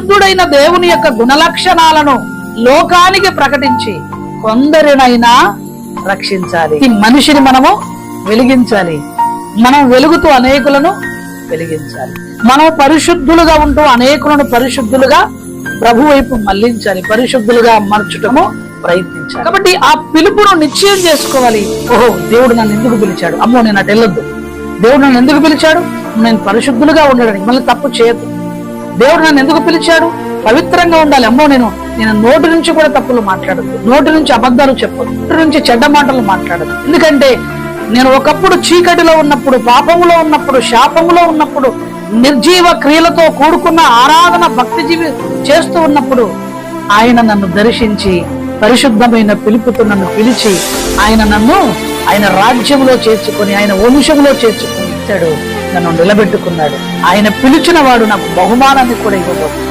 పరిశుద్ధుడైన దేవుని యొక్క గుణలక్షణాలను లోకానికి ప్రకటించి కొందరినైనా రక్షించాలి. ఈ మనిషిని మనము వెలిగించాలి. మనం వెలుగుతూ అనేకులను వెలిగించాలి. మనం పరిశుద్ధులుగా ఉంటూ అనేకులను పరిశుద్ధులుగా ప్రభు వైపు మళ్లించాలి. పరిశుద్ధులుగా మార్చటము ప్రయత్నించాలి. కాబట్టి ఆ పిలుపును నిశ్చయం చేసుకోవాలి. ఓహో, దేవుడు నన్ను ఎందుకు పిలిచాడు? అమ్మో, నేను అటు వెళ్ళొద్దు. దేవుడు నన్ను ఎందుకు పిలిచాడు? నేను పరిశుద్ధులుగా ఉండడానికి. మళ్ళీ తప్పు చేయదు. దేవుడు నన్ను ఎందుకు పిలిచాడు? పవిత్రంగా ఉండాలి. అమ్మో, నేను నోటి నుంచి కూడా తప్పులు మాట్లాడద్దు, నోటి నుంచి అబద్ధాలు చెప్పదు, నోటి నుంచి చెడ్డ మాటలు మాట్లాడదు. ఎందుకంటే నేను ఒకప్పుడు చీకటిలో ఉన్నప్పుడు, పాపములో ఉన్నప్పుడు, శాపములో ఉన్నప్పుడు, నిర్జీవ క్రియలతో కూడుకున్న ఆరాధన భక్తి జీవి చేస్తూ ఉన్నప్పుడు ఆయన నన్ను దర్శించి పరిశుద్ధమైన పిలుపుతో నన్ను పిలిచి ఆయన రాజ్యంలో చేర్చుకొని, ఆయన వంశంలో చేర్చుకొని ఇచ్చాడు. నన్ను నిలబెట్టుకున్నాడు. ఆయన పిలిచిన వాడు నాకు బహుమానాన్ని కూడా ఇవ్వబోతున్నాడు.